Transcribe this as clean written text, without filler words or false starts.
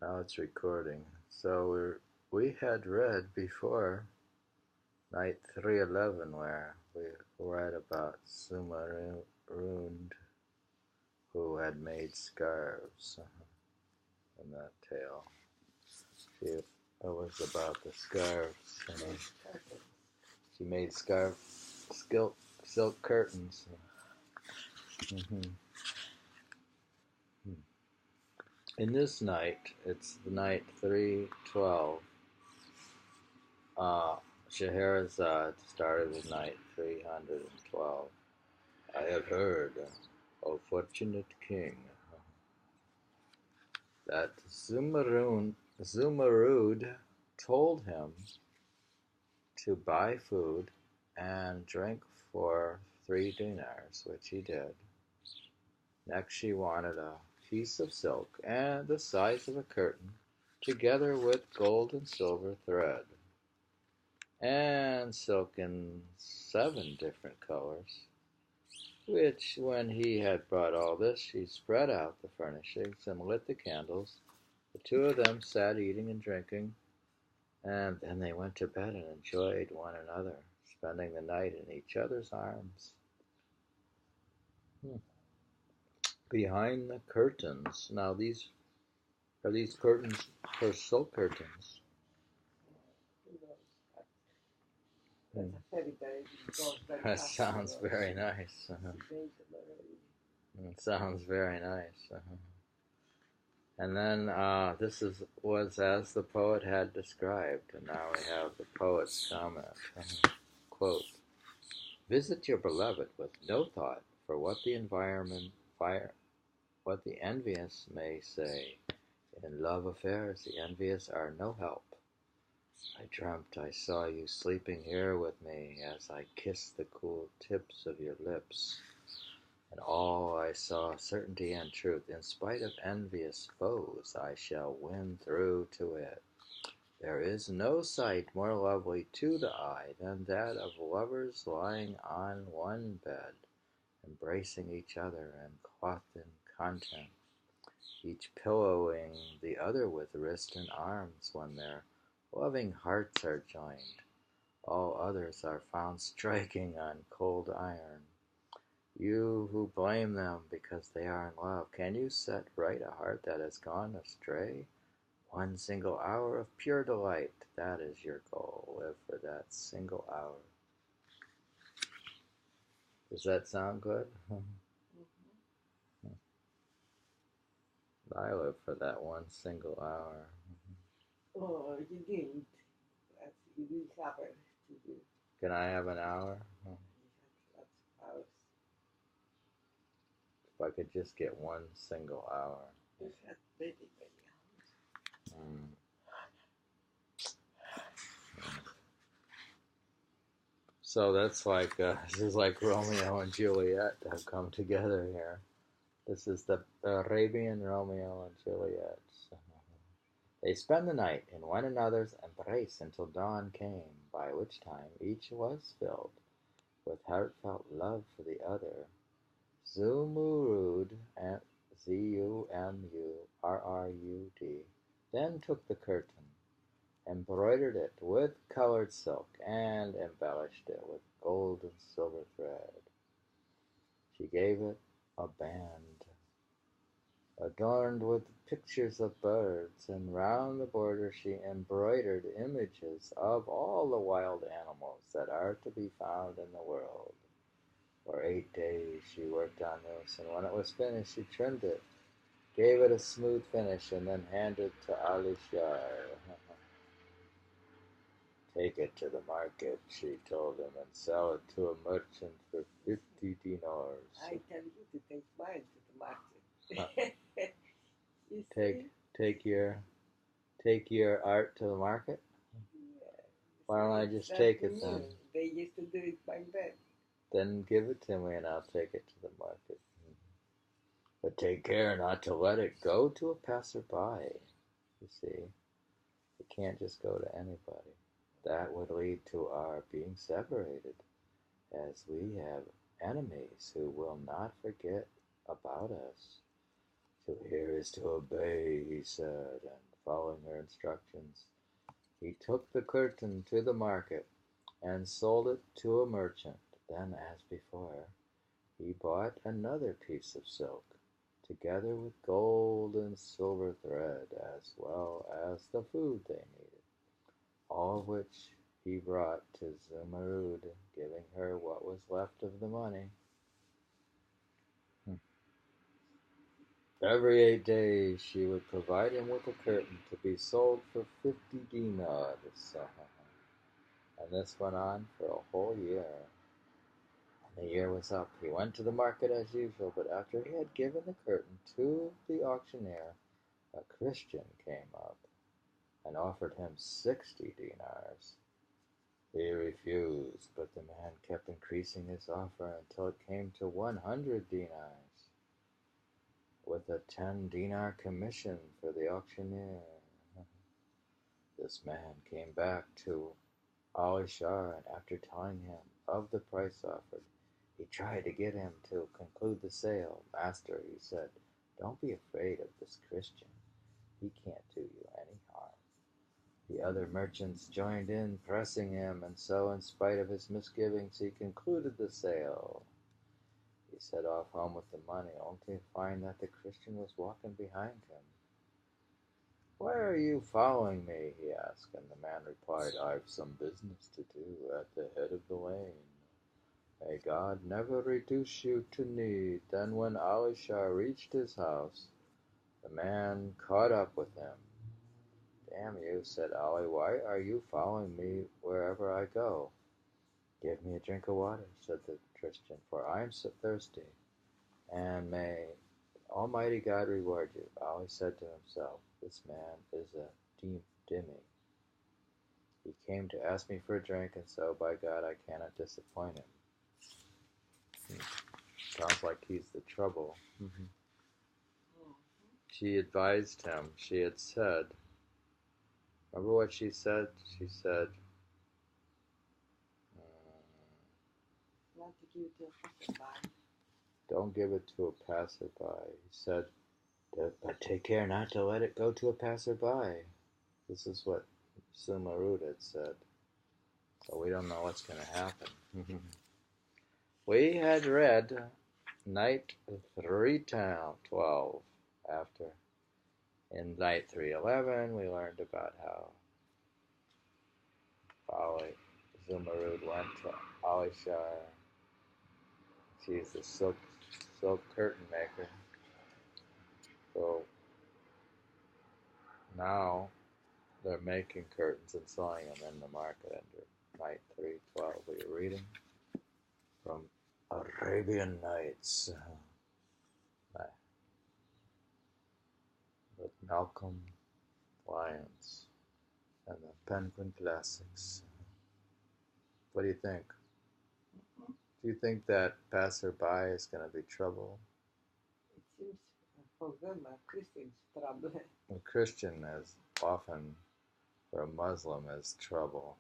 Now it's recording. So we had read before night 311 where we read about Zumurrud who had made scarves in that tale. It was about the scarves. She made silk curtains. Mm-hmm. In this night, it's the night 312. Scheherazade started with night 312. I have heard, O fortunate king, that Zumurrud told him to buy food and drink for 3 dinars, which he did. Next she wanted a piece of silk and the size of a curtain, together with gold and silver thread, and silk in 7 different colors, which, when he had brought all this, she spread out the furnishings and lit the candles. The 2 of them sat eating and drinking, and then they went to bed and enjoyed one another, spending the night in each other's arms. Behind the curtains. Now these curtains are silk curtains. That sounds very nice. It sounds very nice. And then this was as the poet had described, and now we have the poet's comment. Quote, visit your beloved with no thought for what the envious may say. In love affairs, the envious are no help. I dreamt I saw you sleeping here with me as I kissed the cool tips of your lips. And all I saw certainty and truth. In spite of envious foes, I shall win through to it. There is no sight more lovely to the eye than that of lovers lying on one bed, embracing each other and clothed in content, each pillowing the other with wrist and arms when their loving hearts are joined. All others are found striking on cold iron. You who blame them because they are in love, can you set right a heart that has gone astray? 1 single hour of pure delight, that is your goal. Live for that single hour. Does that sound good? I live for that 1 single hour. Oh, you didn't. You didn't have it to do. Can I have an hour? If I could just get 1 single hour. You had many hours. So that's like, this is like Romeo and Juliet have come together here. This is the Arabian Romeo and Juliet. They spend the night in one another's embrace until dawn came, by which time each was filled with heartfelt love for the other. Zumurrud, Z-U-M-U-R-R-U-D, then took the curtain, embroidered it with colored silk, and embellished it with gold and silver thread. She gave it a band, adorned with pictures of birds, and round the border she embroidered images of all the wild animals that are to be found in the world. For 8 days she worked on this, and when it was finished she trimmed it, gave it a smooth finish, and then handed it to Ali Shar. Take it to the market, she told him, and sell it to a merchant for 50 dinars. I tell you to take mine to the market. Take your art to the market? Yeah. Why don't I just take it then? They used to do it back then. Then give it to me and I'll take it to the market. But take care not to let it go to a passerby. You see, it can't just go to anybody. That would lead to our being separated, as we have enemies who will not forget about us. To hear is to obey, he said, and following her instructions. He took the curtain to the market and sold it to a merchant. Then, as before, he bought another piece of silk, together with gold and silver thread, as well as the food they needed, all of which he brought to Zumurrud, giving her what was left of the money. Every 8 days she would provide him with a curtain to be sold for 50 dinars. And this went on for a whole year. When the year was up, he went to the market as usual, but after he had given the curtain to the auctioneer, a Christian came up and offered him 60 dinars. He refused, but the man kept increasing his offer until it came to 100 dinars, with a 10-dinar commission for the auctioneer. This man came back to Ali Shar, and after telling him of the price offered, he tried to get him to conclude the sale. Master, he said, don't be afraid of this Christian. He can't do you any harm. The other merchants joined in, pressing him, and so, in spite of his misgivings, he concluded the sale. He set off home with the money, only to find that the Christian was walking behind him. Why are you following me? He asked, and the man replied, I've some business to do at the head of the lane. May God never reduce you to need. Then when Ali Shar reached his house, the man caught up with him. Damn you, said Ali, why are you following me wherever I go? Give me a drink of water, said the Christian, for I am so thirsty, and may Almighty God reward you. Ali said to himself, this man is a dhimmi. He came to ask me for a drink, and so, by God, I cannot disappoint him. Sounds like he's the trouble. She advised him. She had said, remember what she said? She said, Not to give it to a passerby. don't give it to a passerby. He said, but take care not to let it go to a passerby. This is what Zumurrud had said. So we don't know what's going to happen. We had read Night 312 after. In Night 311, we learned about how Zumurrud went to Ali Shar. She's the silk curtain maker. So now they're making curtains and selling them in the market under Night 312. We are reading from Arabian Nights with Malcolm Lyons and the Penguin Classics. What do you think? Do you think that passerby is going to be trouble? It seems for them a Christian's trouble. A Christian is often, for a Muslim, is trouble.